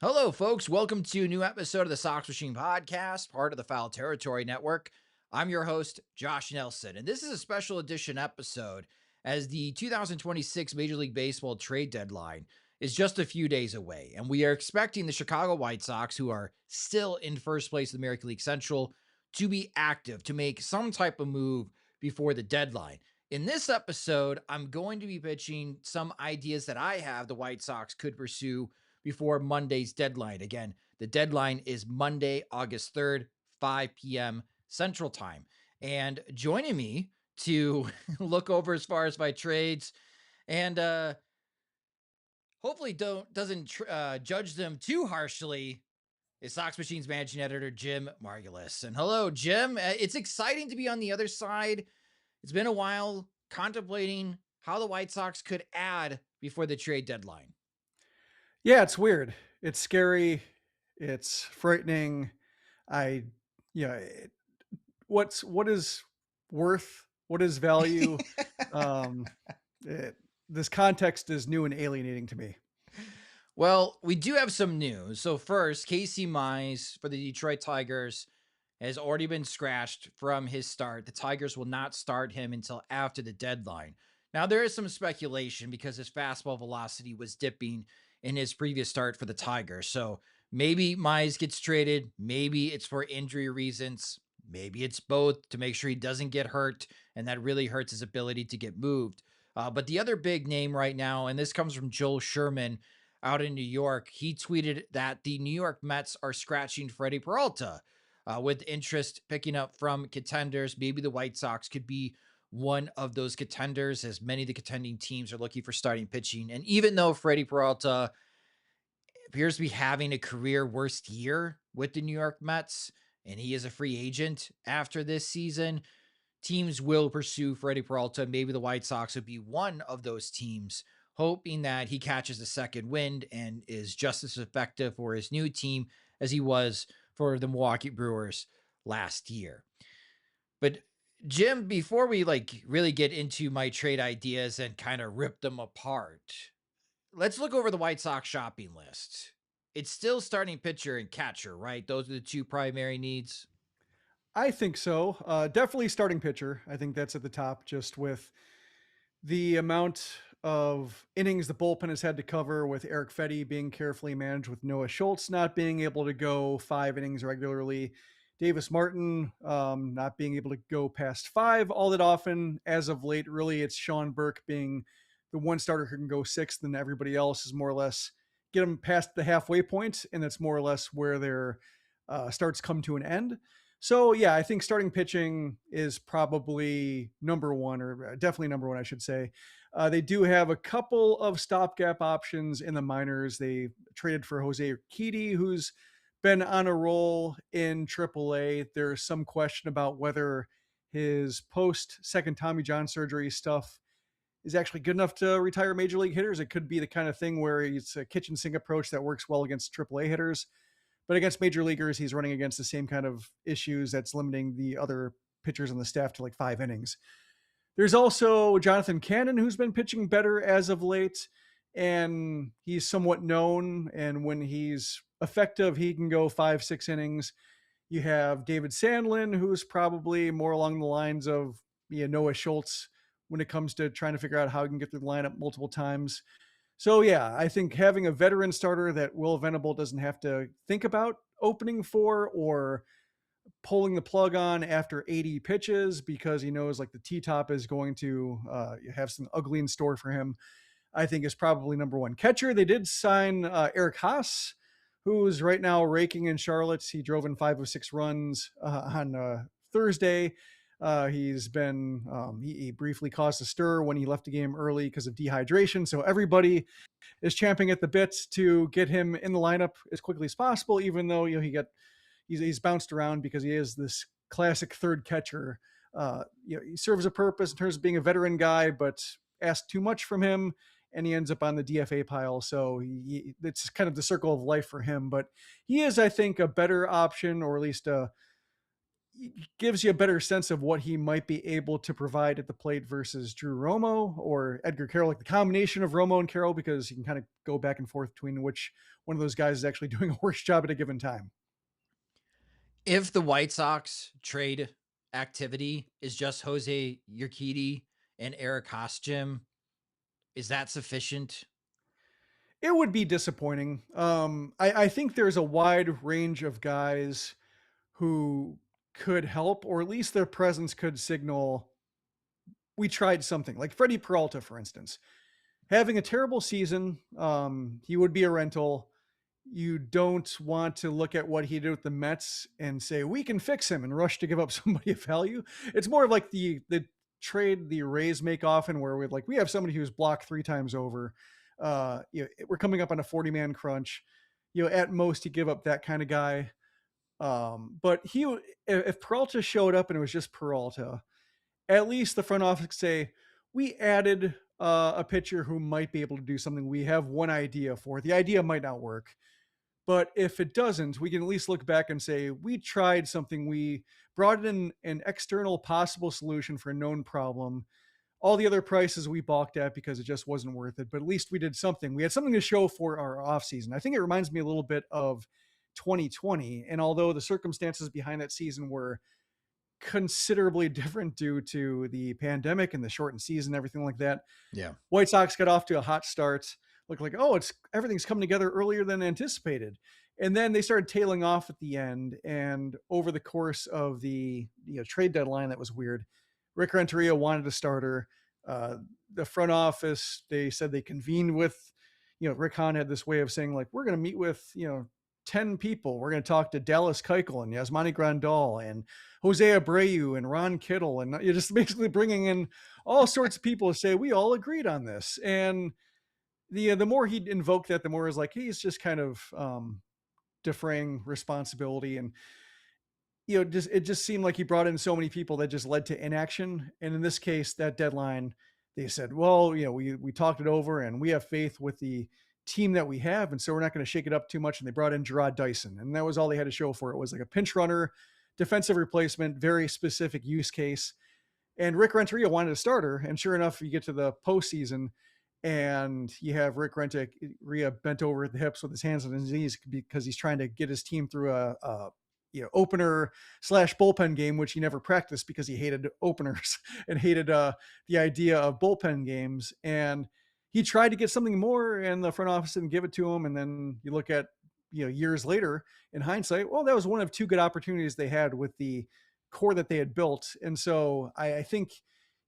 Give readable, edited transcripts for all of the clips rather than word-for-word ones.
Hello, folks. Welcome to a new episode of the Sox Machine podcast, part of the Foul Territory Network. I'm your host, Josh Nelson, and this is a special edition episode as the 2026 Major League Baseball trade deadline is just a few days away. And we are expecting the Chicago White Sox, who are still in first place in the American League Central, to be active, to make some type of move before the deadline. In this episode, I'm going to be pitching some ideas that I have the White Sox could pursue before Monday's deadline. Again, the deadline is Monday, August 3rd, 5 p.m. Central Time. And joining me to look over as far as my trades and hopefully doesn't judge them too harshly is Sox Machine's managing editor, Jim Margulis. And hello, Jim. It's exciting to be on the other side. It's been a while contemplating how the White Sox could add before the trade deadline. Yeah, it's weird. It's scary. It's frightening. I, yeah, what is worth? What is value? Um, it, this context is new and alienating to me. Well, we do have some news. So first, Casey Mize for the Detroit Tigers has already been scratched from his start. The Tigers will not start him until after the deadline. Now, there is some speculation because his fastball velocity was dipping in his previous start for the Tigers. So maybe Mize gets traded. Maybe it's for injury reasons. Maybe it's both to make sure he doesn't get hurt, and that really hurts his ability to get moved. But the other big name right now, and this comes from Joel Sherman out in New York, he tweeted that the New York Mets are scratching Freddie Peralta with interest picking up from contenders. Maybe the White Sox could be one of those contenders, as many of the contending teams are looking for starting pitching. And even though Freddie Peralta appears to be having a career worst year with the New York Mets, and he is a free agent after this season, teams will pursue Freddie Peralta. Maybe the White Sox would be one of those teams, hoping that he catches a second wind and is just as effective for his new team as he was for the Milwaukee Brewers last year. But Jim, before we really get into my trade ideas and kind of rip them apart, let's look over the White Sox shopping list. It's still starting pitcher and catcher, right? Those are the two primary needs. I think so. Definitely starting pitcher. I think that's at the top, just with the amount of innings the bullpen has had to cover, with Eric Fetty being carefully managed, with Noah Schultz not being able to go 5 innings regularly, Davis Martin not being able to go past five all that often. As of late, really, it's Sean Burke being the one starter who can go sixth, and everybody else is more or less get them past the halfway point, and that's more or less where their starts come to an end. So yeah, I think starting pitching is probably number one, or definitely number one, I should say. They do have a couple of stopgap options in the minors. They traded for Jose Urquidy, who's been on a roll in AAA. There's some question about whether his post second Tommy John surgery stuff is actually good enough to retire major league hitters. It could be the kind of thing where it's a kitchen sink approach that works well against AAA hitters. But against major leaguers, he's running against the same kind of issues that's limiting the other pitchers on the staff to like 5 innings. There's also Jonathan Cannon, who's been pitching better as of late, and he's somewhat known. And when he's effective, he can go 5, 6 innings. You have David Sandlin, who's probably more along the lines of Noah Schultz when it comes to trying to figure out how he can get through the lineup multiple times. So yeah, I think having a veteran starter that Will Venable doesn't have to think about opening for or pulling the plug on after 80 pitches because he knows like the T-top is going to have some ugly in store for him, I think is probably number one. Catcher, they did sign Eric Haas, who's right now raking in Charlotte. He drove in 5 of 6 runs on Thursday. He's been he briefly caused a stir when he left the game early because of dehydration. So everybody is champing at the bits to get him in the lineup as quickly as possible. Even though he's bounced around because he is this classic third catcher. He serves a purpose in terms of being a veteran guy, but asked too much from him, and he ends up on the DFA pile. So it's kind of the circle of life for him. But he is, I think, a better option, or at least gives you a better sense of what he might be able to provide at the plate versus Drew Romo or Edgar Carroll, like the combination of Romo and Carroll, because you can kind of go back and forth between which one of those guys is actually doing a worse job at a given time. If the White Sox trade activity is just Jose Urquidy and Eric Hosjim, is that sufficient? It would be disappointing. I think there's a wide range of guys who could help, or at least their presence could signal we tried something. Like Freddie Peralta, for instance, having a terrible season. He would be a rental. You don't want to look at what he did with the Mets and say we can fix him and rush to give up somebody of value. It's more of like the trade the Rays make often, where we have somebody who's blocked 3 times over. We're coming up on a 40-man crunch. At most you give up that kind of guy. But if Peralta showed up and it was just Peralta, at least the front office could say, we added a pitcher who might be able to do something we have one idea for. The idea might not work, but if it doesn't, we can at least look back and say, we tried something. We brought in an external possible solution for a known problem. All the other prices we balked at because it just wasn't worth it, but at least we did something. We had something to show for our offseason. I think it reminds me a little bit of 2020. And although the circumstances behind that season were considerably different due to the pandemic and the shortened season, everything like that, Yeah. White Sox got off to a hot start. Looked like, oh, it's everything's coming together earlier than anticipated. And then they started tailing off at the end. And over the course of the trade deadline, that was weird. Rick Renteria wanted a starter. The front office, they said they convened with, Rick Hahn had this way of saying, like, we're going to meet with, 10 people. We're going to talk to Dallas Keuchel and Yasmani Grandal and Jose Abreu and Ron Kittle. And you're just basically bringing in all sorts of people to say, we all agreed on this. And the more he'd invoke that, the more is like, he's just kind of defraying responsibility. And it just seemed like he brought in so many people that just led to inaction. And in this case, that deadline, they said, well, we talked it over and we have faith with the team that we have, and so we're not going to shake it up too much. And they brought in Gerard Dyson, and that was all they had to show for it. Was like a pinch runner, defensive replacement, very specific use case. And Rick Renteria wanted a starter, and sure enough, you get to the postseason, and you have Rick Renteria bent over at the hips with his hands on his knees because he's trying to get his team through a opener / bullpen game, which he never practiced because he hated openers and hated the idea of bullpen games. And he tried to get something more, and the front office didn't give it to him. And then you look at years later in hindsight, well, that was one of 2 good opportunities they had with the core that they had built. And so I think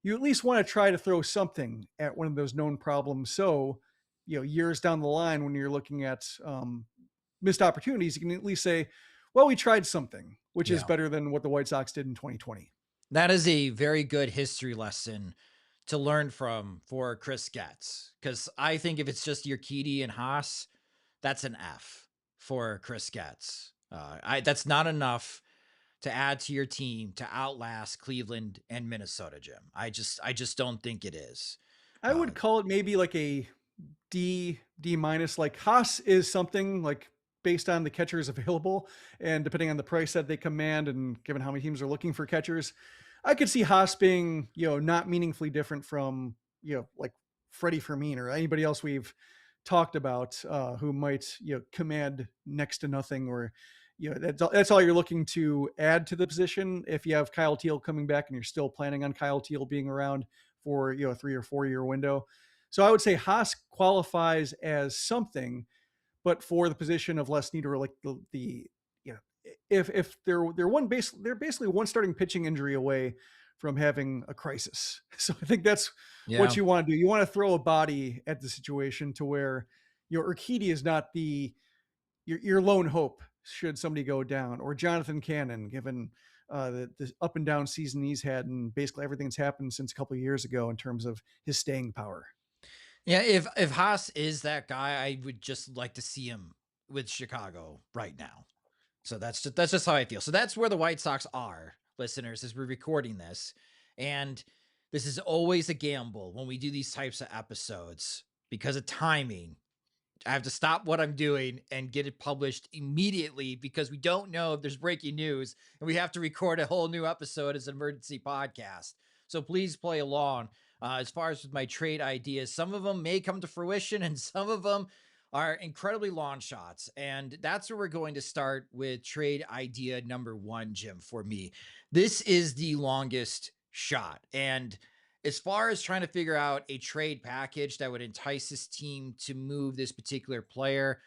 you at least want to try to throw something at one of those known problems. So years down the line, when you're looking at missed opportunities, you can at least say, well, we tried something, which is Yeah. better than what the White Sox did in 2020. That is a very good history lesson to learn from for Chris Getz. Because I think if it's just Urquidy and Haas, that's an F for Chris Getz. That's not enough to add to your team to outlast Cleveland and Minnesota, Jim. I just don't think it is. I would call it maybe like a D minus. Like Haas is something like based on the catchers available and depending on the price that they command and given how many teams are looking for catchers, I could see Haas being, not meaningfully different from, like Freddie Fermin or anybody else we've talked about who might, command next to nothing, or, that's all you're looking to add to the position. If you have Kyle Teal coming back and you're still planning on Kyle Teal being around for, a 3 or 4 year window. So I would say Haas qualifies as something, but for the position of Les Snead, or like the if they're basically one starting pitching injury away from having a crisis. So I think that's Yeah. what you want to do. You want to throw a body at the situation to where Urquidy is not your lone hope should somebody go down, or Jonathan Cannon, given the up and down season he's had and basically everything that's happened since a couple of years ago in terms of his staying power. Yeah, if Haas is that guy, I would just like to see him with Chicago right now. So that's just how I feel. So that's where the White Sox are, listeners, as we're recording this. And this is always a gamble when we do these types of episodes because of timing I have to stop what I'm doing and get it published immediately because we don't know if there's breaking news and we have to record a whole new episode as an emergency podcast. So please play along. As far as with my trade ideas, some of them may come to fruition and some of them are incredibly long shots. And that's where we're going to start with trade idea number one, Jim, for me. This is the longest shot. And as far as trying to figure out a trade package that would entice this team to move this particular player,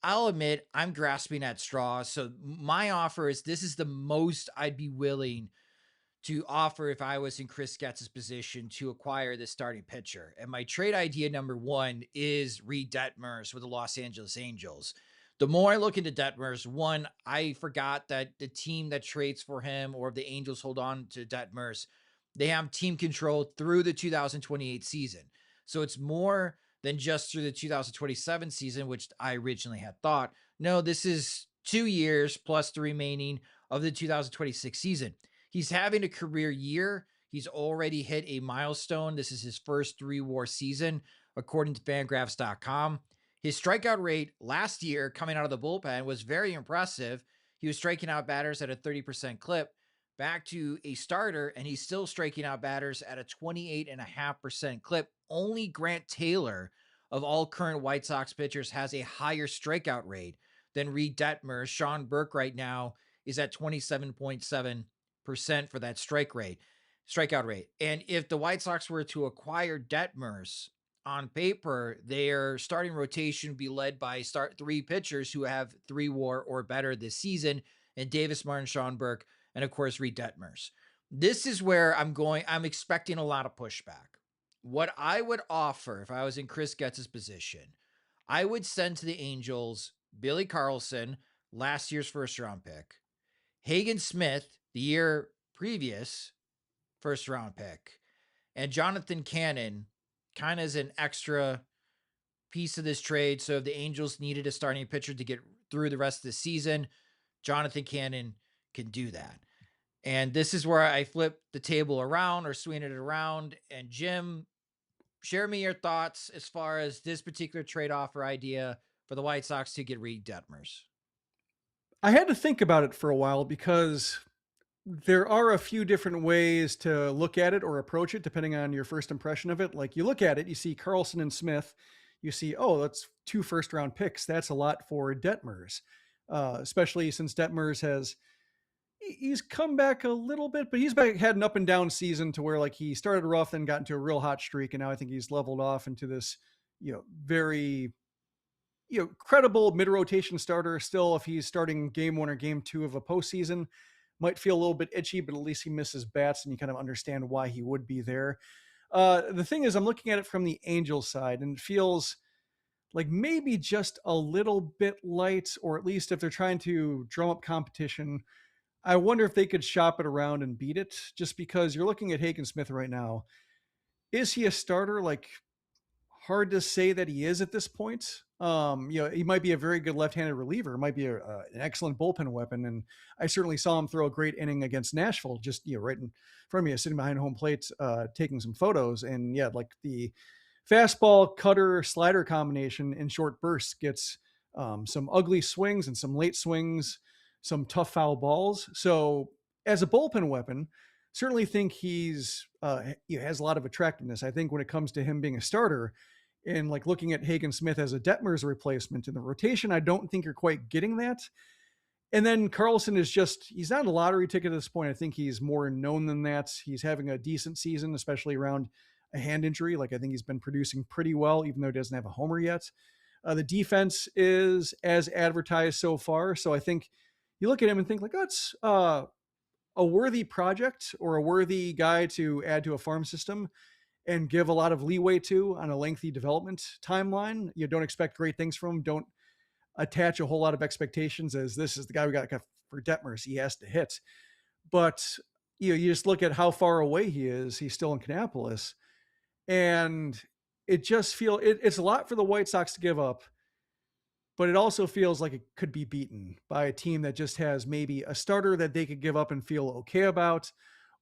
I'll admit I'm grasping at straws. So my offer is this is the most I'd be willing to offer if I was in Chris Getz's position to acquire this starting pitcher. And my trade idea number one is Reid Detmers with the Los Angeles Angels. The more I look into Detmers, one, I forgot that the team that trades for him or if the Angels hold on to Detmers, they have team control through the 2028 season. So it's more than just through the 2027 season, which I originally had thought. No, this is 2 years plus the remaining of the 2026 season. He's having a career year. He's already hit a milestone. This is his first 3 WAR season, according to fangraphs.com. His strikeout rate last year coming out of the bullpen was very impressive. He was striking out batters at a 30% clip back to a starter, and he's still striking out batters at a 28.5% clip. Only Grant Taylor of all current White Sox pitchers has a higher strikeout rate than Reid Detmers. Sean Burke right now is at 27.7% for that strikeout rate. And if the White Sox were to acquire Detmers on paper, their starting rotation would be led by three pitchers who have 3 WAR or better this season, and Davis Martin, Sean Burke, and of course Reid Detmers. This is where I'm expecting a lot of pushback. What I would offer if I was in Chris Getz's position, I would send to the Angels Billy Carlson, last year's first round pick, Hagen Smith, the year previous first round pick, and Jonathan Cannon kind of as an extra piece of this trade. So if the Angels needed a starting pitcher to get through the rest of the season, Jonathan Cannon can do that. And this is where I flip the table around or swing it around. And Jim, share me your thoughts as far as this particular trade offer idea for the White Sox to get Reid Detmers. I had to think about it for a while because there are a few different ways to look at it or approach it depending on your first impression of it. Like you look at it, you see Carlson and Smith, you see, oh, that's 2 first round picks. That's a lot for Detmers, especially since Detmers he's come back a little bit, but had an up and down season to where like he started rough and got into a real hot streak, and now I think he's leveled off into this, very credible mid rotation starter. Still, if he's starting game one or game two of a postseason, might feel a little bit itchy, but at least he misses bats, and you kind of understand why he would be there. The thing is, I'm looking at it from the Angels side, and it feels like maybe just a little bit light, or at least if they're trying to drum up competition, I wonder if they could shop it around and beat it, just because you're looking at Hagen Smith right now. Is he a starter? Like, hard to say that he is at this point. He might be a very good left-handed reliever, might be an excellent bullpen weapon, and I certainly saw him throw a great inning against Nashville, just right in front of me, sitting behind home plate, taking some photos, and yeah, like the fastball cutter slider combination in short bursts gets some ugly swings and some late swings, some tough foul balls. So as a bullpen weapon, certainly think he has a lot of attractiveness. I think when it comes to him being a starter and like looking at Hagen Smith as a Detmers replacement in the rotation, I don't think you're quite getting that. And then Carlson he's not a lottery ticket at this point. I think he's more known than that. He's having a decent season, especially around a hand injury. Like I think he's been producing pretty well, even though he doesn't have a homer yet. The defense is as advertised so far. So I think you look at him and think like, oh, it's a worthy project or a worthy guy to add to a farm system and give a lot of leeway to on a lengthy development timeline. You don't expect great things from him. Don't attach a whole lot of expectations as this is the guy we got for Detmers. He has to hit. But you just look at how far away he is. He's still in Kannapolis. And it's a lot for the White Sox to give up, but it also feels like it could be beaten by a team that just has maybe a starter that they could give up and feel okay about,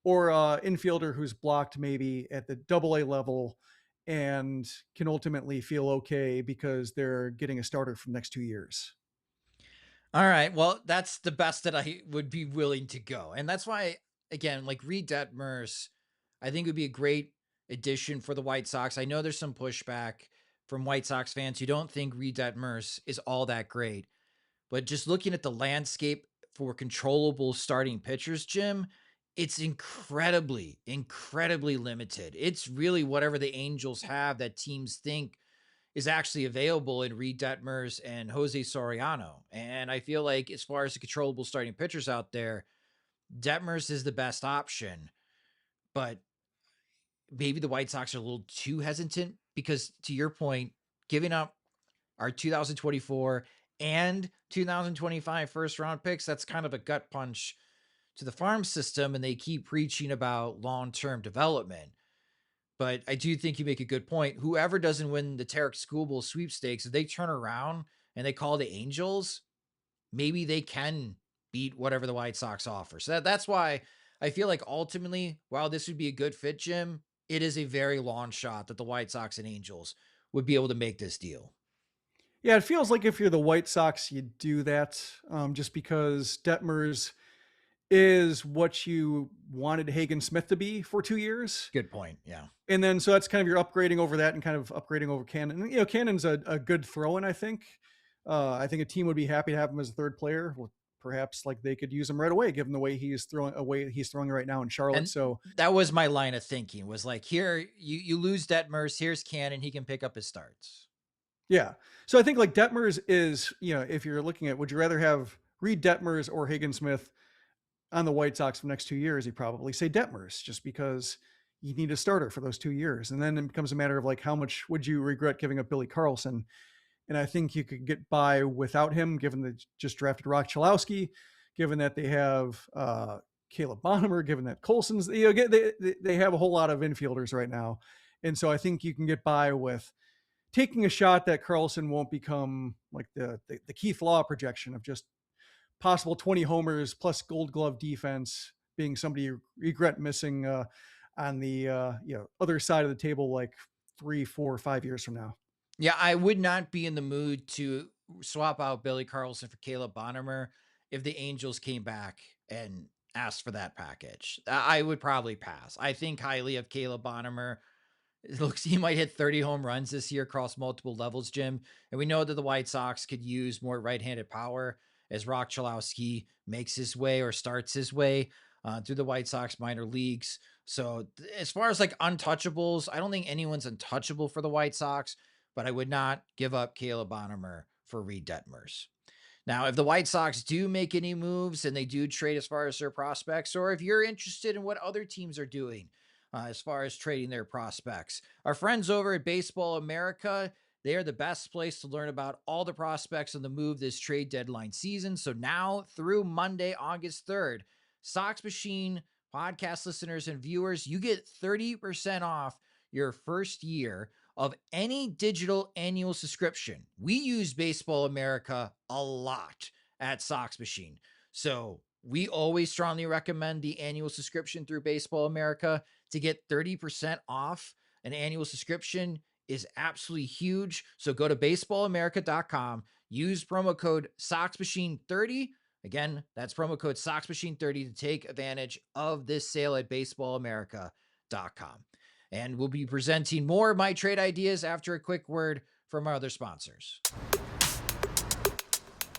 or an infielder who's blocked maybe at the AA level and can ultimately feel okay because they're getting a starter for the next 2 years. All right. Well, that's the best that I would be willing to go. And that's why, again, like Reid Detmers, I think would be a great addition for the White Sox. I know there's some pushback from White Sox fans who don't think Reid Detmers is all that great. But just looking at the landscape for controllable starting pitchers, Jim, it's incredibly, incredibly limited. It's really whatever the Angels have that teams think is actually available in Reid Detmers and Jose Soriano. And I feel like as far as the controllable starting pitchers out there, Detmers is the best option. But maybe the White Sox are a little too hesitant because, to your point, giving up our 2024 and 2025 first round picks, that's kind of a gut punch to the farm system. And they keep preaching about long term development. But I do think you make a good point. Whoever doesn't win the Tarek School Bowl sweepstakes, if they turn around and they call the Angels, maybe they can beat whatever the White Sox offer. So that's why I feel like ultimately, while this would be a good fit, Jim, it is a very long shot that the White Sox and Angels would be able to make this deal. Yeah, it feels like if you're the White Sox, you do that just because Detmers is what you wanted Hagen Smith to be for 2 years. Good point. Yeah. And then so that's kind of your upgrading over that and kind of upgrading over Cannon. And, Cannon's a good throw-in, I think. I think a team would be happy to have him as a third player. Well, perhaps like they could use him right away, given the way he's throwing right now in Charlotte. And So that was my line of thinking was like, here, you lose Detmers, here's Cannon, he can pick up his starts. yeah. So I think like Detmers is, if you're looking at, would you rather have Reid Detmers or Hagen Smith on the White Sox for the next 2 years? You probably say Detmers just because you need a starter for those 2 years. And then it becomes a matter of like, how much would you regret giving up Billy Carlson? And I think you could get by without him, given they just drafted Rock Chalowski, given that they have Caleb Bonham, given that Colson's, they have a whole lot of infielders right now. And so I think you can get by with taking a shot that Carlson won't become like the Keith Law projection of just possible 20 homers plus Gold Glove defense, being somebody you regret missing on the other side of the table like 3, 4, 5 years from now. Yeah, I would not be in the mood to swap out Billy Carlson for Caleb Bonham if the Angels came back and asked for that package. I would probably pass. I think highly of Caleb Bonham. It looks he might hit 30 home runs this year across multiple levels, Jim. And we know that the White Sox could use more right-handed power as Rock Chalowski makes his way or starts his way through the White Sox minor leagues. So as far as like untouchables, I don't think anyone's untouchable for the White Sox, but I would not give up Caleb Bonham for Reid Detmers. Now, if the White Sox do make any moves and they do trade as far as their prospects, or if you're interested in what other teams are doing as far as trading their prospects, our friends over at Baseball America, they are the best place to learn about all the prospects on the move this trade deadline season. So now through Monday, August 3rd, Sox Machine podcast listeners and viewers, you get 30% off your first year of any digital annual subscription. We use Baseball America a lot at Sox Machine. So we always strongly recommend the annual subscription through Baseball America. To get 30% off an annual subscription is absolutely huge. So go to baseballamerica.com, use promo code SoxMachine30. Again, that's promo code SoxMachine30 to take advantage of this sale at baseballamerica.com. And we'll be presenting more of my trade ideas after a quick word from our other sponsors.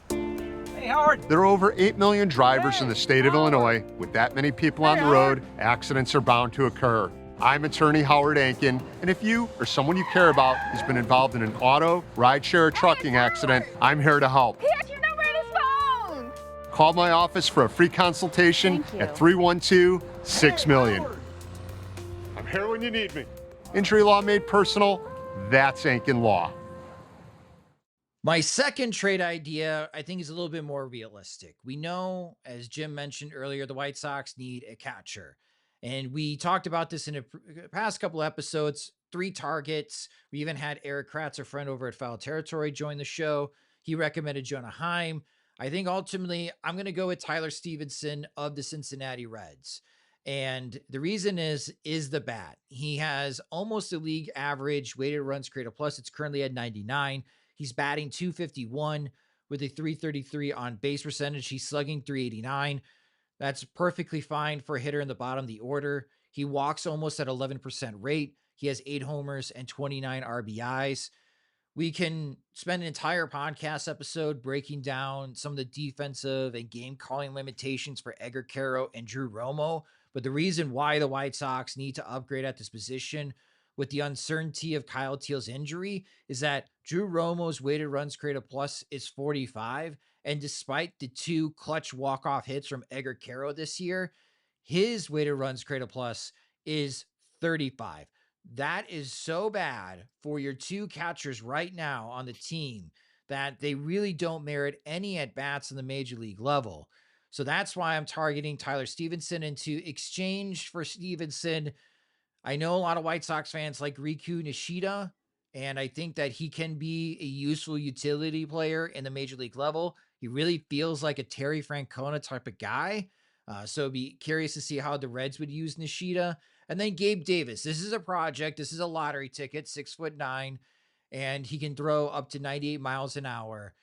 Hey, Howard. There are over 8 million drivers in the state of Illinois. With that many people on the road, accidents are bound to occur. I'm attorney Howard Ankin, and if you or someone you care about has been involved in an auto, rideshare, or trucking accident, I'm here to help. He has your number in his phone. Call my office for a free consultation at 312-6-million. I'm here when you need me. Injury law made personal, that's Ankin Law. My second trade idea, I think, is a little bit more realistic. We know, as Jim mentioned earlier, the White Sox need a catcher. And we talked about this in a past couple episodes, 3 targets. We even had Eric Kratz, a friend over at Foul Territory, join the show. He recommended Jonah Heim. I think ultimately I'm going to go with Tyler Stephenson of the Cincinnati Reds. And the reason is the bat. He has almost a league average weighted runs created plus. It's currently at 99. He's batting 251 with a 333 on base percentage. He's slugging 389. That's perfectly fine for a hitter in the bottom of the order. He walks almost at 11% rate. He has 8 homers and 29 RBIs. We can spend an entire podcast episode breaking down some of the defensive and game calling limitations for Edgar Caro and Drew Romo. But the reason why the White Sox need to upgrade at this position with the uncertainty of Kyle Teal's injury is that Drew Romo's weighted runs created plus is 45. And despite the 2 clutch walk-off hits from Edgar Caro this year, his weighted runs created plus is 35. That is so bad for your 2 catchers right now on the team that they really don't merit any at-bats in the major league level. So that's why I'm targeting Tyler Stephenson. And to exchange for Stephenson, I know a lot of White Sox fans like Riku Nishida, and I think that he can be a useful utility player in the major league level. He really feels like a Terry Francona type of guy. So be curious to see how the Reds would use Nishida. And then Gabe Davis. This is a project. This is a lottery ticket, 6'9", and he can throw up to 98 miles an hour.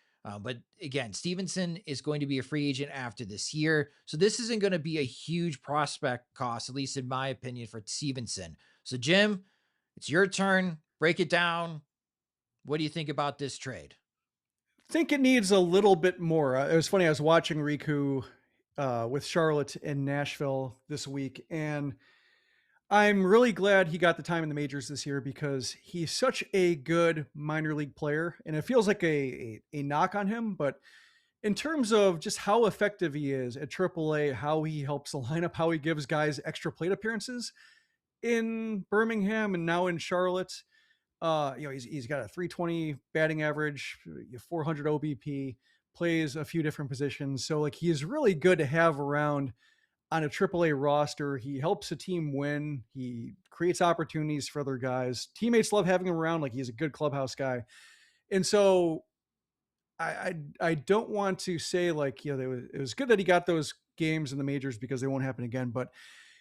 But again, Stephenson is going to be a free agent after this year. So this isn't going to be a huge prospect cost, at least in my opinion, for Stephenson. So Jim, it's your turn. Break it down. What do you think about this trade? I think it needs a little bit more. It was funny. I was watching Riku with Charlotte and Nashville this week, and I'm really glad he got the time in the majors this year because he's such a good minor league player. And it feels like a knock on him, but in terms of just how effective he is at AAA, how he helps the lineup, how he gives guys extra plate appearances in Birmingham and now in Charlotte, he's got a 320 batting average, 400 OBP, plays a few different positions. So like he is really good to have around on a AAA roster. He helps a team win. He creates opportunities for other guys. Teammates love having him around. Like he's a good clubhouse guy. And so I don't want to say like, it was good that he got those games in the majors because they won't happen again, but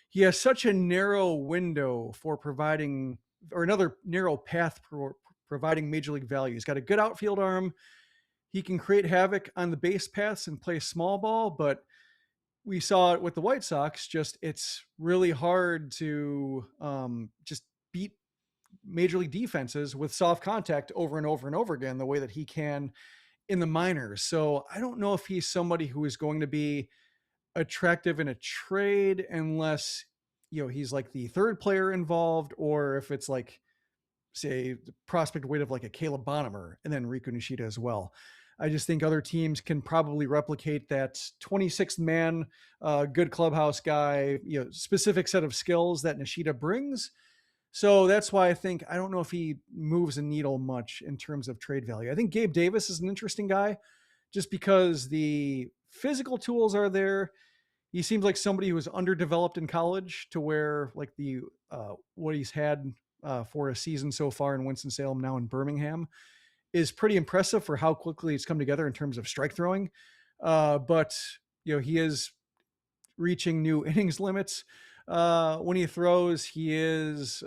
he has such a narrow window for providing, or another narrow path for providing major league value. He's got a good outfield arm. He can create havoc on the base paths and play small ball, but we saw it with the White Sox. It's really hard to just beat major league defenses with soft contact over and over and over again, the way that he can in the minors. So I don't know if he's somebody who is going to be attractive in a trade unless, he's like the third player involved, or if it's like, say, the prospect weight of like a Caleb Bonham and then Riku Nishida as well. I just think other teams can probably replicate that 26th man, good clubhouse guy, specific set of skills that Nishida brings. So that's why I don't know if he moves a needle much in terms of trade value. I think Gabe Davis is an interesting guy just because the physical tools are there. He seems like somebody who was underdeveloped in college to where like what he's had for a season so far in Winston-Salem, now in Birmingham, is pretty impressive for how quickly it's come together in terms of strike throwing. But he is reaching new innings limits. When he throws, he is,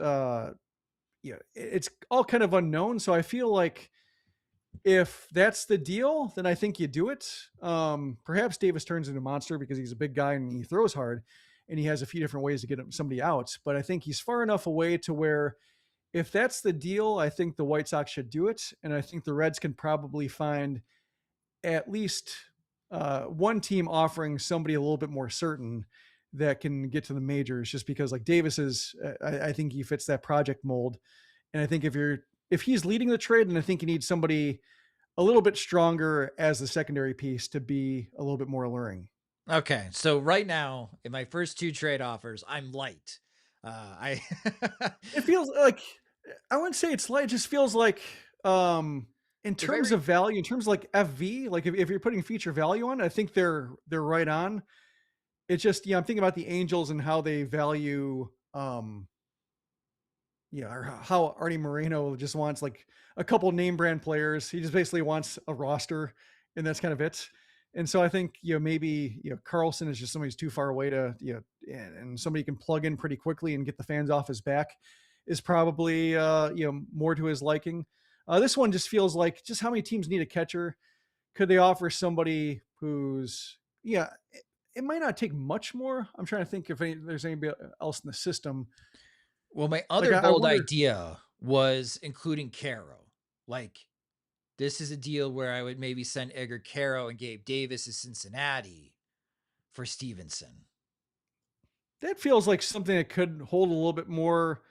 it's all kind of unknown. So I feel like if that's the deal, then I think you do it. Perhaps Davis turns into a monster because he's a big guy and he throws hard and he has a few different ways to get somebody out. But I think he's far enough away to where if that's the deal, I think the White Sox should do it. And I think the Reds can probably find at least one team offering somebody a little bit more certain that can get to the majors, just because like Davis is, I think he fits that project mold. And I think if he's leading the trade, then I think you need somebody a little bit stronger as the secondary piece to be a little bit more alluring. Okay. So right now in my first 2 trade offers, I'm light. It feels like, I wouldn't say it's light. It just feels like, in terms of value, in terms of like FV, like if you're putting feature value on, I think they're right on. It's just, I'm thinking about the Angels and how they value, or how Artie Moreno just wants like a couple name brand players. He just basically wants a roster and that's kind of it. And so I think, maybe, Carlson is just somebody who's too far away to, and somebody can plug in pretty quickly and get the fans off his back is probably, more to his liking. This one just feels like just how many teams need a catcher. Could they offer somebody who's, it might not take much more. I'm trying to think if there's anybody else in the system. Well, my other I bold wonder, idea was including Caro. Like, this is a deal where I would maybe send Edgar Caro and Gabe Davis to Cincinnati for Stephenson. that feels like something that could hold a little bit more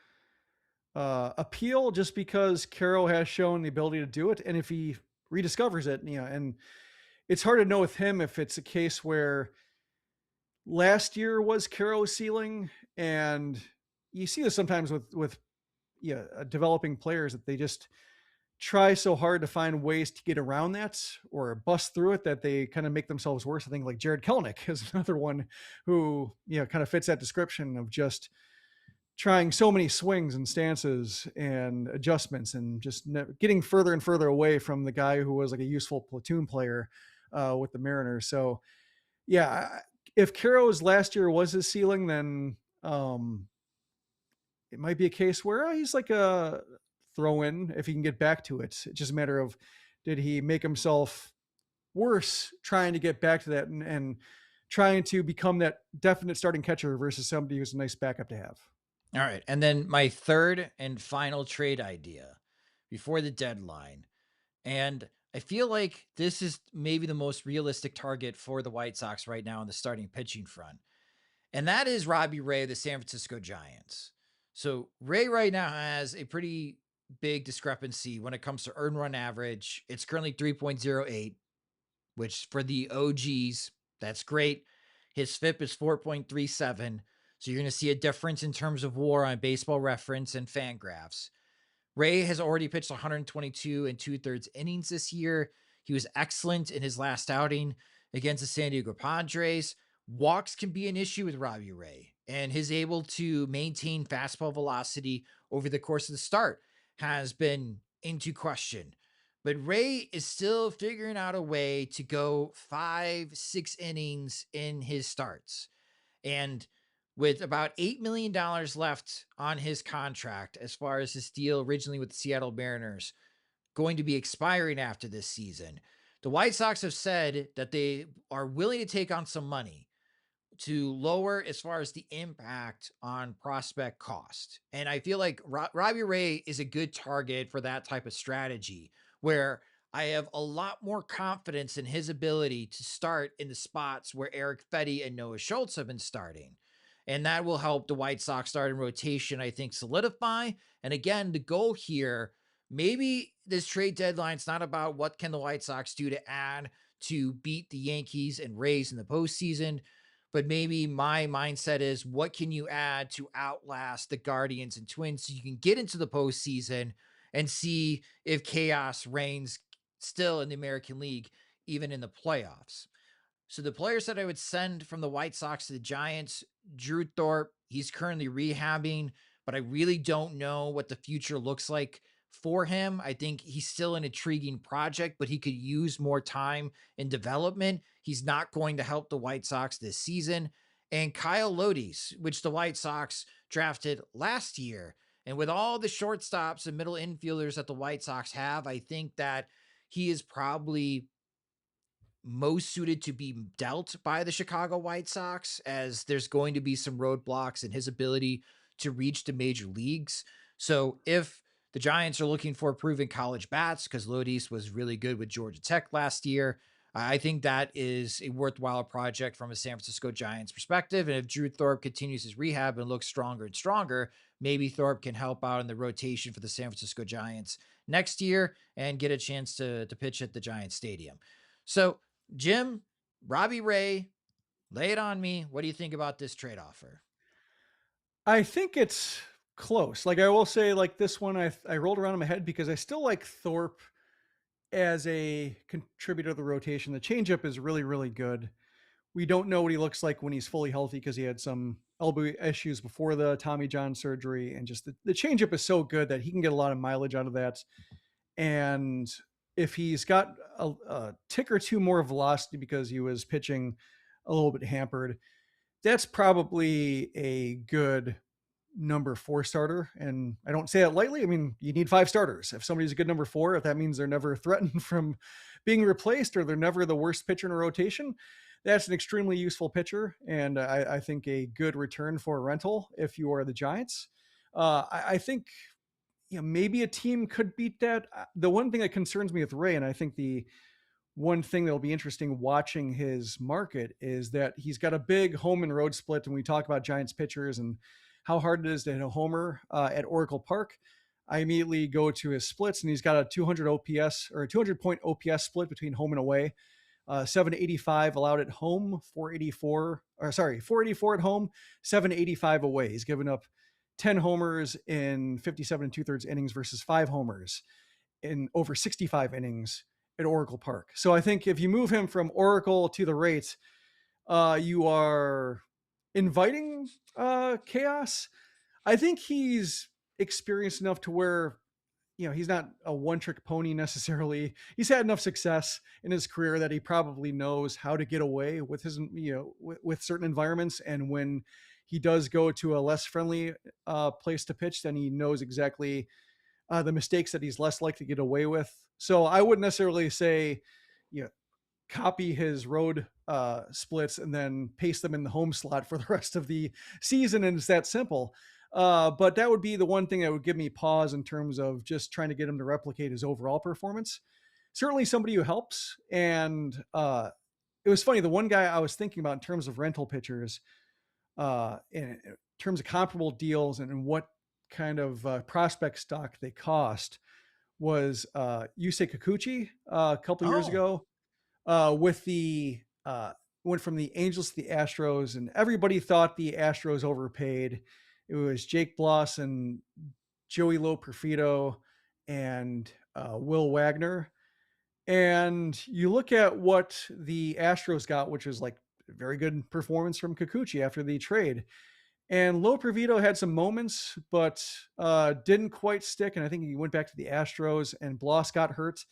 appeal, just because Caro has shown the ability to do it. And if he rediscovers it, and it's hard to know with him if it's a case where last year was Caro's ceiling, and you see this sometimes with developing players, that they just try so hard to find ways to get around that or bust through it that they kind of make themselves worse. I think like Jared Kelenic is another one who, kind of fits that description of just trying so many swings and stances and adjustments and just getting further and further away from the guy who was like a useful platoon player with the Mariners. So yeah, if Caro's last year was his ceiling, then it might be a case where he's like a throw in if he can get back to it. It's just a matter of, did he make himself worse trying to get back to that and trying to become that definite starting catcher versus somebody who's a nice backup to have. All right. And then my third and final trade idea before the deadline. And I feel like this is maybe the most realistic target for the White Sox right now on the starting pitching front. And that is Robbie Ray of the San Francisco Giants. So Ray right now has a pretty big discrepancy when it comes to earned run average. It's currently 3.08, which for the OGs, that's great. His FIP is 4.37. So you're going to see a difference in terms of WAR on Baseball Reference and Fangraphs. Ray has already pitched 122 and 2/3 innings this year. He was excellent in his last outing against the San Diego Padres. Walks can be an issue with Robbie Ray, and his able to maintain fastball velocity over the course of the start has been into question. But Ray is still figuring out a way to go 5-6 innings in his starts. And with about $8 million left on his contract, as far as his deal originally with the Seattle Mariners going to be expiring after this season, the White Sox have said that they are willing to take on some money to lower as far as the impact on prospect cost. And I feel like Robbie Ray is a good target for that type of strategy, where I have a lot more confidence in his ability to start in the spots where Eric Fetty and Noah Schultz have been starting. And that will help the White Sox starting rotation, I think, solidify. And again, the goal here, maybe this trade deadline is not about what can the White Sox do to add to beat the Yankees and Rays in the postseason, but maybe my mindset is, what can you add to outlast the Guardians and Twins so you can get into the postseason and see if chaos reigns still in the American League, even in the playoffs. So the players that I would send from the White Sox to the Giants, Drew Thorpe, he's currently rehabbing, but I really don't know what the future looks like for him. I think he's still an intriguing project, but he could use more time in development. He's not going to help the White Sox this season. And Kyle Lodies, which the White Sox drafted last year. And with all the shortstops and middle infielders that the White Sox have, I think that he is probably most suited to be dealt by the Chicago White Sox, as there's going to be some roadblocks in his ability to reach the major leagues. So if the Giants are looking for proven college bats, because Lodies was really good with Georgia Tech last year, I think that is a worthwhile project from a San Francisco Giants perspective. And if Drew Thorpe continues his rehab and looks stronger and stronger, maybe Thorpe can help out in the rotation for the San Francisco Giants next year and get a chance to pitch at the Giants Stadium. So, Jim, Robbie Ray, lay it on me. What do you think about this trade offer? I think it's close. Like, I will say, like, this one, I rolled around in my head because I still like Thorpe as a contributor to the rotation. The changeup is really, really good. We don't know what he looks like when he's fully healthy because he had some elbow issues before the Tommy John surgery. And just the changeup is so good that he can get a lot of mileage out of that. And if he's got a tick or two more velocity because he was pitching a little bit hampered, that's probably a good number 4 starter. And I don't say that lightly. I mean, you need 5 starters. If somebody's a good number 4, if that means they're never threatened from being replaced or they're never the worst pitcher in a rotation, that's an extremely useful pitcher. And I think a good return for a rental if you are the Giants. I think maybe a team could beat that. The one thing that concerns me with Ray, and I think the one thing that'll be interesting watching his market, is that he's got a big home and road split. And we talk about Giants pitchers and how hard it is to hit a homer at Oracle Park. I immediately go to his splits, and he's got a 200 OPS or a 200-point OPS split between home and away. 785 allowed at home, 484 at home, 785 away. He's given up 10 homers in 57 and 2/3 innings versus 5 homers in over 65 innings at Oracle Park. So I think if you move him from Oracle to the Rays, you are inviting chaos. I think he's experienced enough to where, he's not a one-trick pony necessarily. He's had enough success in his career that he probably knows how to get away with his, with certain environments. And when he does go to a less friendly place to pitch, then he knows exactly the mistakes that he's less likely to get away with. So I wouldn't necessarily say, copy his road splits and then paste them in the home slot for the rest of the season. And it's that simple. But that would be the one thing that would give me pause in terms of just trying to get him to replicate his overall performance. Certainly somebody who helps. And it was funny. The one guy I was thinking about in terms of rental pitchers, in terms of comparable deals and what kind of prospect stock they cost, was Yusei Kikuchi a couple years ago. With the went from the Angels to the Astros, and everybody thought the Astros overpaid. It was Jake Bloss and Joey Loperfido and Will Wagner. And you look at what the Astros got, which was like a very good performance from Kikuchi after the trade. And Loperfido had some moments, but didn't quite stick. And I think he went back to the Astros, and Bloss got hurt.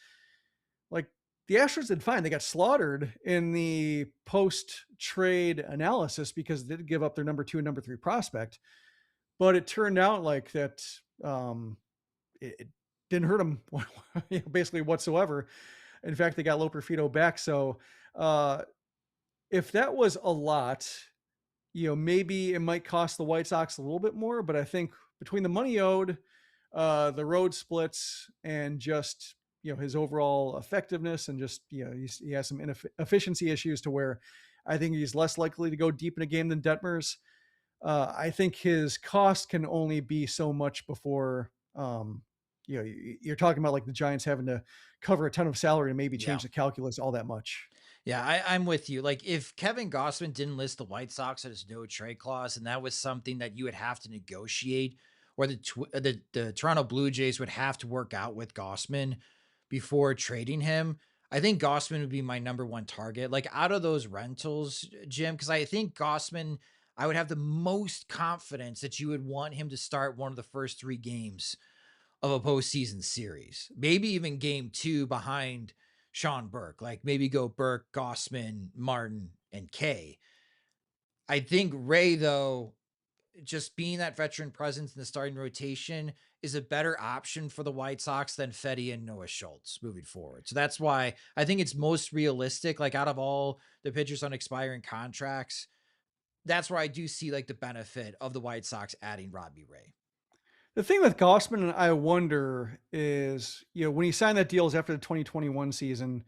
Like, the Astros did fine. They got slaughtered in the post-trade analysis because they did give up their number 2 and number 3 prospect. But it turned out like that it didn't hurt them basically whatsoever. In fact, they got Loperfido back. So if that was a lot, maybe it might cost the White Sox a little bit more. But I think between the money owed, the road splits, and just his overall effectiveness, and just he has some inefficiency issues to where I think he's less likely to go deep in a game than Detmers. I think his cost can only be so much before you're talking about like the Giants having to cover a ton of salary and maybe change the calculus all that much. Yeah, I'm with you. Like, if Kevin Gausman didn't list the White Sox as no trade clause, and that was something that you would have to negotiate, or the Toronto Blue Jays would have to work out with Gausman before trading him, I think Gausman would be my number 1 target. Like, out of those rentals, Jim, because I think Gausman, I would have the most confidence that you would want him to start one of the first 3 games of a postseason series, maybe even game 2 behind Sean Burke. Like, maybe go Burke, Gausman, Martin, and Kay. I think Ray, though, just being that veteran presence in the starting rotation, is a better option for the White Sox than Fedde and Noah Schultz moving forward. So that's why I think it's most realistic, like out of all the pitchers on expiring contracts, that's where I do see like the benefit of the White Sox adding Robbie Ray. The thing with Gausman, I wonder, is, when he signed that deal after the 2021 season,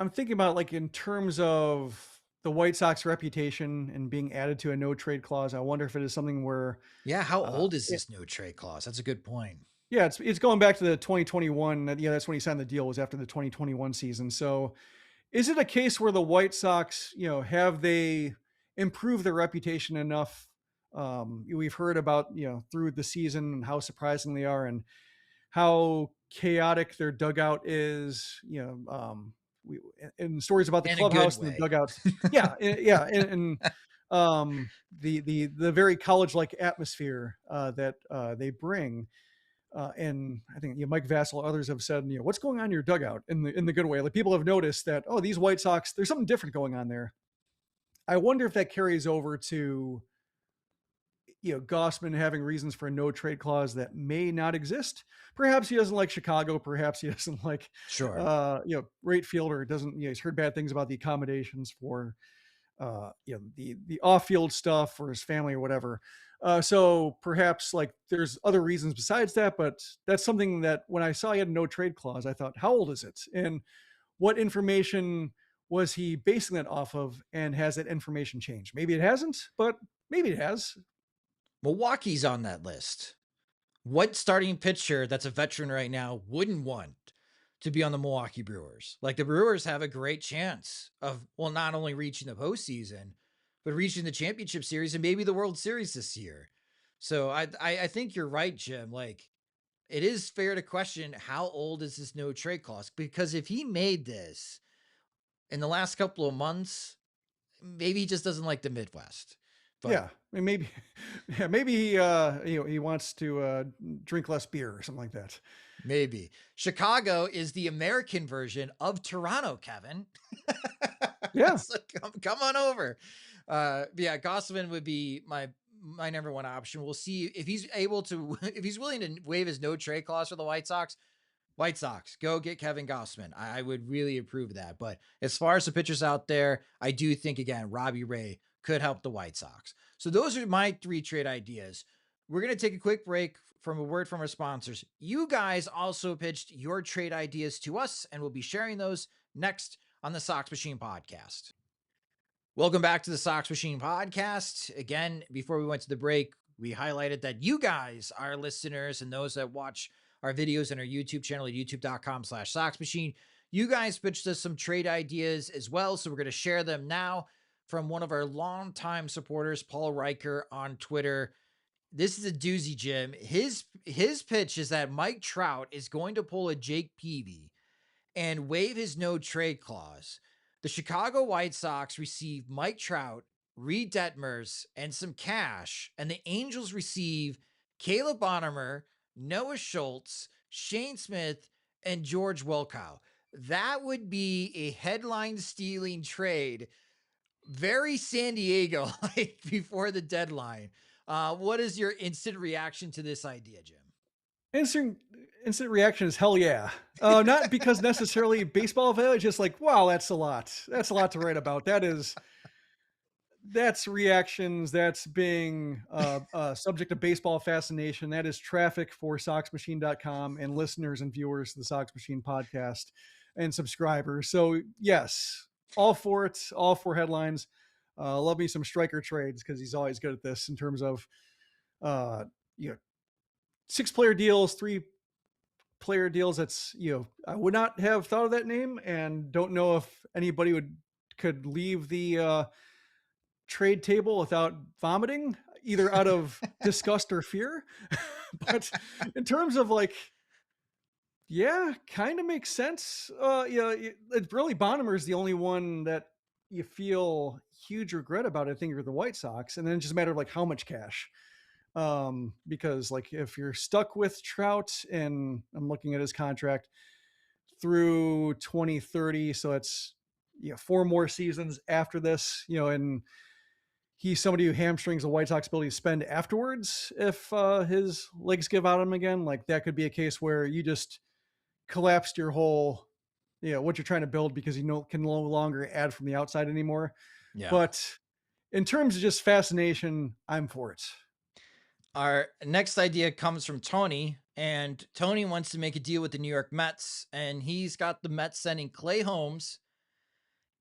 I'm thinking about like in terms of the White Sox reputation and being added to a no trade clause. I wonder if it is something where, how old is this no trade clause? That's a good point. Yeah, it's going back to the 2021. That's when he signed the deal, was after the 2021 season. So is it a case where the White Sox, have they improved their reputation enough? We've heard about, through the season, and how surprising they are and how chaotic their dugout is, and stories about the clubhouse and the dugout. And the very college-like atmosphere that they bring. And I think Mike Vassell, others have said, what's going on in your dugout in the good way. Like people have noticed that, oh, these White Sox, there's something different going on there. I wonder if that carries over to Gausman having reasons for a no trade clause that may not exist. Perhaps he doesn't like Chicago. Perhaps he doesn't like, right fielder doesn't, he's heard bad things about the accommodations for, the off field stuff for his family or whatever. So perhaps like there's other reasons besides that, but that's something that when I saw he had a no trade clause, I thought, how old is it? And what information was he basing that off of? And has that information changed? Maybe it hasn't, but maybe it has. Milwaukee's on that list. What starting pitcher that's a veteran right now wouldn't want to be on the Milwaukee Brewers? Like the Brewers have a great chance of, well, not only reaching the postseason, but reaching the championship series and maybe the World Series this year. So I think you're right, Jim. Like it is fair to question how old is this no trade clause? Because if he made this in the last couple of months, maybe he just doesn't like the Midwest. But yeah, I mean, maybe he wants to drink less beer or something like that. Maybe. Chicago is the American version of Toronto, Kevin. Yeah. So come on over. Yeah, Gausman would be my number one option. We'll see if he's if he's willing to waive his no trade clause for the White Sox. White Sox, go get Kevin Gausman. I would really approve of that. But as far as the pitchers out there, I do think, again, Robbie Ray could help the White Sox. So those are my 3 trade ideas. We're going to take a quick break from a word from our sponsors. You guys also pitched your trade ideas to us, and we'll be sharing those next on the Sox Machine podcast. Welcome back to the Sox Machine podcast. Again, before we went to the break, we highlighted that you guys, our listeners, and those that watch our videos and our YouTube channel at youtube.com/Sox Machine, you guys pitched us some trade ideas as well. So we're going to share them now from one of our longtime supporters, Paul Riker on Twitter. This is a doozy, Jim. His pitch is that Mike Trout is going to pull a Jake Peavy and waive his no trade clause. The Chicago White Sox receive Mike Trout, Reid Detmers, and some cash, and the Angels receive Caleb Bonham, Noah Schultz, Shane Smith, and George Wilcow. That would be a headline-stealing trade. Very San Diego, like before the deadline. What is your instant reaction to this idea, Jim? Instant reaction is hell yeah. Not because necessarily baseball value, just like, wow, that's a lot. That's a lot to write about. That's reactions. That's being subject to baseball fascination. That is traffic for SoxMachine.com and listeners and viewers to the Sox Machine podcast and subscribers. So yes, all for it, all for headlines. Love me some striker trades because he's always good at this in terms of 6-player deals, 3-player deals. That's I would not have thought of that name and don't know if anybody could leave the trade table without vomiting, either out of disgust or fear. But in terms of like, yeah, kind of makes sense. It's really Bonham is the only one that you feel huge regret about. I think, are the White Sox, and then it's just a matter of like how much cash. Because like if you're stuck with Trout, and I'm looking at his contract through 2030, so it's 4 more seasons after this, and he's somebody who hamstrings the White Sox ability to spend afterwards if his legs give out on him again. Like that could be a case where you just collapsed your whole, what you're trying to build because you can no longer add from the outside anymore. Yeah. But in terms of just fascination, I'm for it. Our next idea comes from Tony, and Tony wants to make a deal with the New York Mets, and he's got the Mets sending Clay Holmes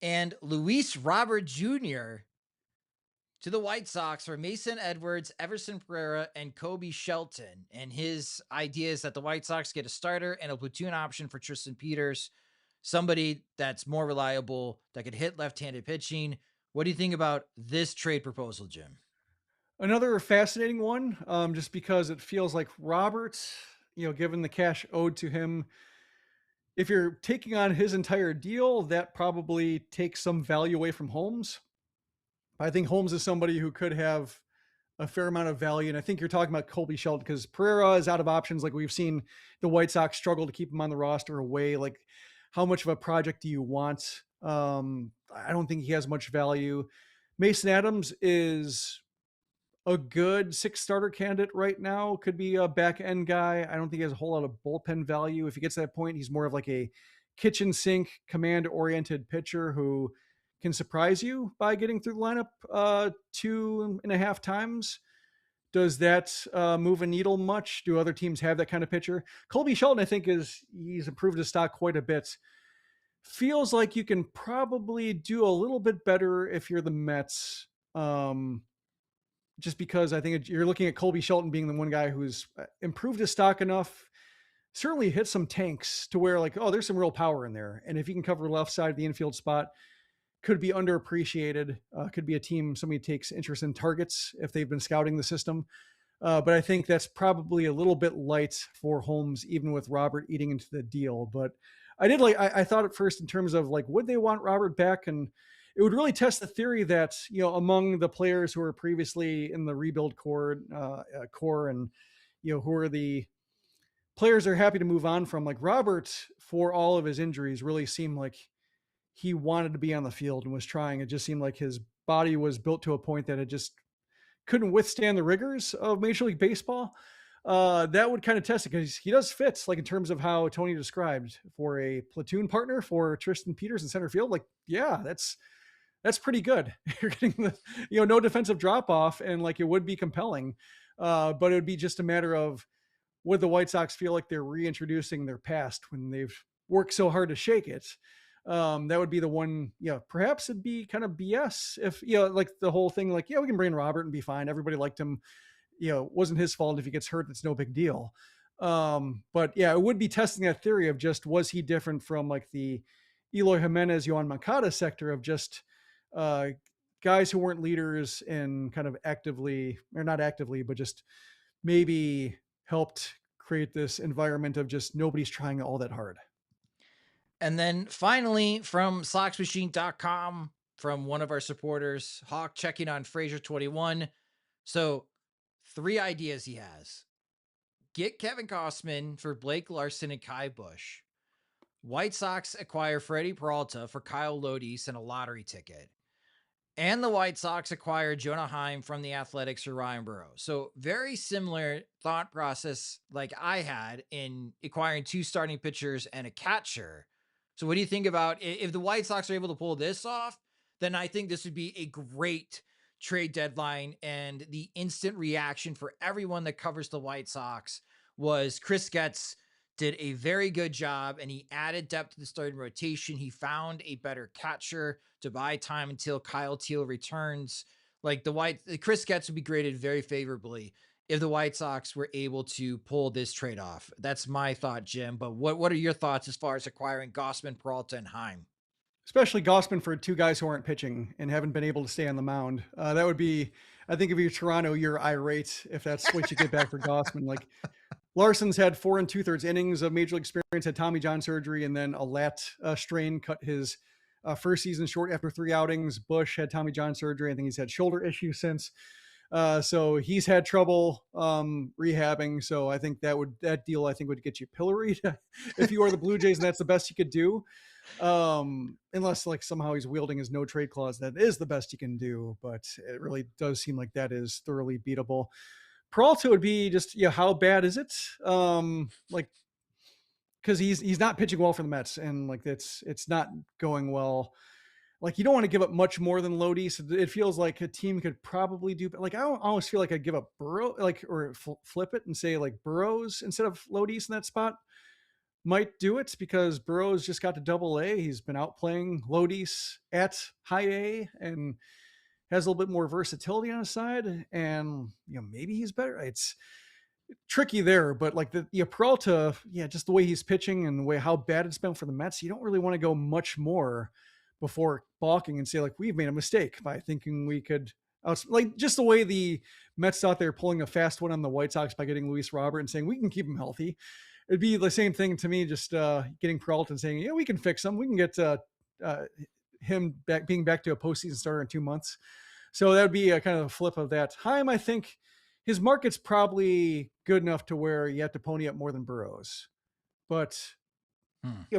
and Luis Robert Jr. to the White Sox for Mason Edwards, Everson Pereira, and Kobe Shelton. And his idea is that the White Sox get a starter and a platoon option for Tristan Peters, somebody that's more reliable, that could hit left-handed pitching. What do you think about this trade proposal, Jim? Another fascinating one, just because it feels like Robert, given the cash owed to him, if you're taking on his entire deal, that probably takes some value away from Holmes. I think Holmes is somebody who could have a fair amount of value. And I think you're talking about Colby Shelton because Pereira is out of options. Like we've seen the White Sox struggle to keep him on the roster away. Like how much of a project do you want? I don't think he has much value. Mason Adams is a good 6 starter candidate right now. Could be a back end guy. I don't think he has a whole lot of bullpen value. If he gets to that point, he's more of like a kitchen sink, command oriented pitcher who can surprise you by getting through the lineup 2.5 times. Does that move a needle much? Do other teams have that kind of pitcher? Colby Shelton, I think, he's improved his stock quite a bit. Feels like you can probably do a little bit better if you're the Mets. Just because I think you're looking at Colby Shelton being the one guy who's improved his stock enough, certainly hit some tanks to where like, oh, there's some real power in there. And if you can cover left side of the infield spot, could be underappreciated. Could be a team, somebody takes interest in targets if they've been scouting the system. But I think that's probably a little bit light for Holmes, even with Robert eating into the deal. But I thought at first in terms of like, would they want Robert back? And it would really test the theory that, among the players who were previously in the rebuild core and, who are the players are happy to move on from, like Robert, for all of his injuries, really seemed like he wanted to be on the field and was trying. It just seemed like his body was built to a point that it just couldn't withstand the rigors of Major League Baseball. That would kind of test it because he does fit, like in terms of how Tony described, for a platoon partner for Tristan Peters in center field. Like, yeah, that's pretty good. You're getting the, no defensive drop off, and like it would be compelling. But it would be just a matter of, would the White Sox feel like they're reintroducing their past when they've worked so hard to shake it? That would be the one. Perhaps it'd be kind of BS if, like the whole thing, like, we can bring Robert and be fine. Everybody liked him. Wasn't his fault. If he gets hurt, it's no big deal. But yeah, it would be testing that theory of just, was he different from like the Eloy Jimenez, Yohan Moncada sector of just guys who weren't leaders and kind of actively, or not actively, but just maybe helped create this environment of just nobody's trying all that hard. And then finally, from SoxMachine.com, from one of our supporters, Hawk, checking on Fraser21. So 3 ideas he has. Get Kevin Gausman for Blake Larson and Kai Bush. White Sox acquire Freddie Peralta for Kyle Lodice and a lottery ticket. And the White Sox acquire Jonah Heim from the Athletics for Ryan Burroughs. So very similar thought process like I had in acquiring 2 starting pitchers and a catcher. So what do you think about, if the White Sox are able to pull this off, then I think this would be a great trade deadline. And the instant reaction for everyone that covers the White Sox was Chris Getz did a very good job, and he added depth to the starting rotation. He found a better catcher to buy time until Kyle Teal returns. Like Chris Getz would be graded very favorably if the White Sox were able to pull this trade off. That's my thought, Jim. But what are your thoughts as far as acquiring Gausman, Peralta, and Heim? Especially Gausman for 2 guys who aren't pitching and haven't been able to stay on the mound. That would be, I think if you're Toronto, you're irate if that's what you get back for Gausman. Like Larson's had 4 2/3 innings of major league experience, had Tommy John surgery, and then a lat strain cut his first season short after 3 outings. Bush had Tommy John surgery. I think he's had shoulder issues since. So he's had trouble rehabbing. So I think that deal I think would get you pilloried if you are the Blue Jays, and that's the best you could do. Unless like somehow he's wielding his no trade clause, that is the best you can do. But it really does seem like that is thoroughly beatable. Peralta would be just, how bad is it? Like, because he's not pitching well for the Mets, and like it's not going well. Like, you don't want to give up much more than Lodice. It feels like a team could probably do, like, I almost feel like I'd give up Burrow, like, or flip it and say like Burroughs instead of Lodice in that spot might do it, because Burroughs just got to Double-A. He's been outplaying Lodice at High A and has a little bit more versatility on his side. And, maybe he's better. It's tricky there, but like Peralta, just the way he's pitching and the way how bad it's been for the Mets, you don't really want to go much more before balking and say like, we've made a mistake by thinking we could like just the way the Mets thought they were pulling a fast one on the White Sox by getting Luis Robert and saying we can keep him healthy. It'd be the same thing to me, just getting Peralta and saying, we can fix him. We can get him being back to a postseason starter in 2 months. So that would be a kind of a flip of that. Heim, I think his market's probably good enough to where you have to pony up more than Burrows, but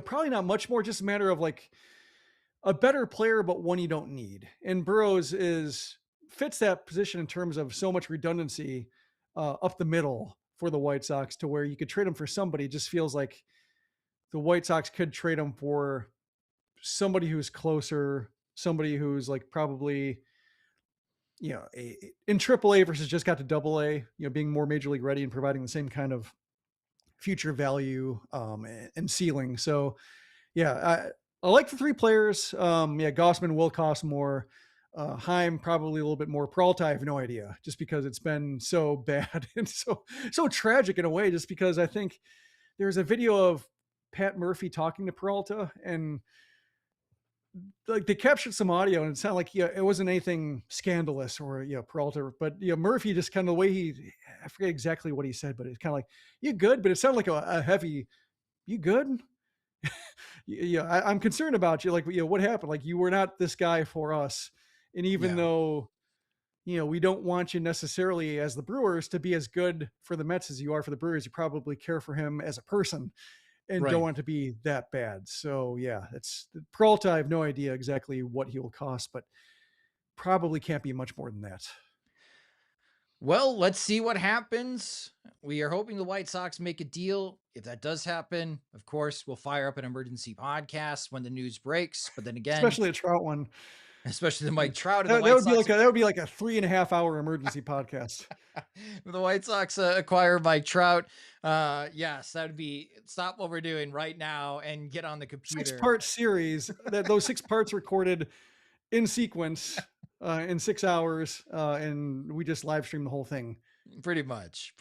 probably not much more. Just a matter of like a better player, but one you don't need. And Burrows fits that position in terms of so much redundancy up the middle for the White Sox to where you could trade him for somebody. It just feels like the White Sox could trade him for somebody who's closer, somebody who's like probably, in AAA versus just got to AA, being more major league ready and providing the same kind of future value and ceiling. So yeah, I like the three players. Gausman will cost more. Heim probably a little bit more. Peralta, I have no idea, just because it's been so bad and so tragic in a way. Just because I think there's a video of Pat Murphy talking to Peralta, and like they captured some audio, and it sounded like it wasn't anything scandalous or Peralta, but Murphy just kind of the way I forget exactly what he said, but it's kind of like, "You good?" But it sounded like a heavy, "You good?" I'm concerned about you. Like, what happened? Like, you were not this guy for us. And even though, we don't want you necessarily as the Brewers to be as good for the Mets as you are for the Brewers, you probably care for him as a person and don't want it to be that bad. So yeah, it's Peralta. I have no idea exactly what he will cost, but probably can't be much more than that. Well, let's see what happens. We are hoping the White Sox make a deal. If that does happen, of course, we'll fire up an emergency podcast when the news breaks. But then again, especially a Trout one, especially the Mike Trout. That would be like a 3.5 hour emergency podcast. The White Sox acquire Mike Trout. Yes, that would be stop what we're doing right now and get on the computer. 6-part series. Those 6 parts recorded in sequence. In 6 hours, and we just live stream the whole thing. Pretty much.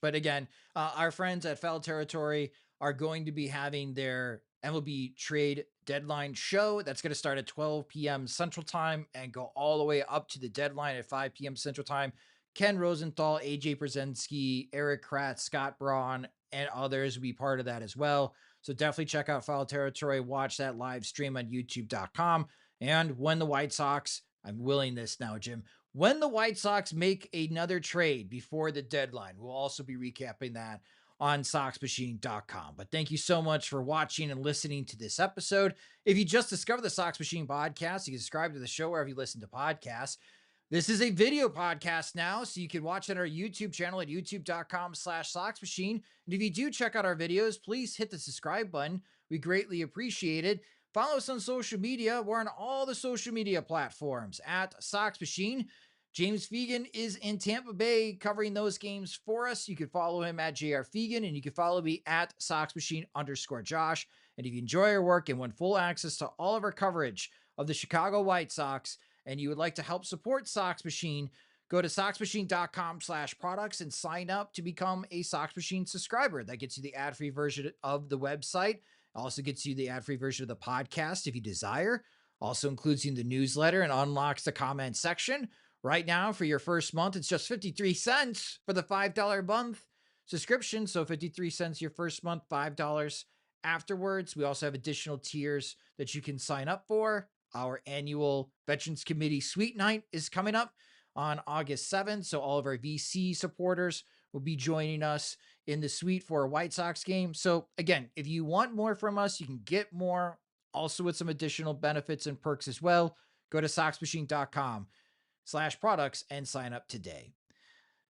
But again, our friends at Foul Territory are going to be having their MLB Trade Deadline show. That's going to start at 12 p.m. Central Time and go all the way up to the deadline at 5 p.m. Central Time. Ken Rosenthal, AJ Brzezinski, Eric Kratz, Scott Braun, and others will be part of that as well. So definitely check out Foul Territory. Watch that live stream on youtube.com. And when the White Sox, I'm willing this now, Jim. When the White Sox make another trade before the deadline, we'll also be recapping that on SoxMachine.com. But thank you so much for watching and listening to this episode. If you just discovered the Sox Machine podcast, you can subscribe to the show wherever you listen to podcasts. This is a video podcast now, so you can watch it on our YouTube channel at youtube.com/Sox Machine. And if you do check out our videos, please hit the subscribe button. We greatly appreciate it. Follow us on social media. We're on all the social media platforms at Sox Machine. James Fegan is in Tampa Bay covering those games for us. You can follow him at JR Fegan, and you can follow me at SoxMachine_Josh. And if you enjoy our work and want full access to all of our coverage of the Chicago White Sox, and you would like to help support Sox Machine, go to SoxMachine.com/products and sign up to become a Sox Machine subscriber. That gets you the ad-free version of the website. Also gets you the ad-free version of the podcast if you desire. Also includes you in the newsletter and unlocks the comment section. Right now, for your first month, it's just 53 cents for the $5 month subscription. So 53 cents your first month, $5 afterwards. We also have additional tiers that you can sign up for. Our annual Veterans Committee Suite Night is coming up on August 7th. So all of our VC supporters will be joining us in the suite for a White Sox game. So again, if you want more from us, you can get more also with some additional benefits and perks as well. Go to SoxMachine.com/products and sign up today.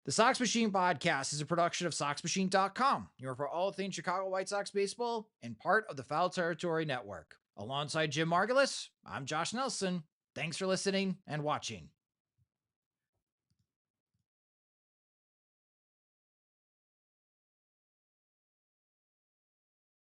The Sox Machine podcast is a production of SoxMachine.com. You're for all things Chicago White Sox baseball and part of the Foul Territory Network. Alongside Jim Margulis, I'm Josh Nelson. Thanks for listening and watching.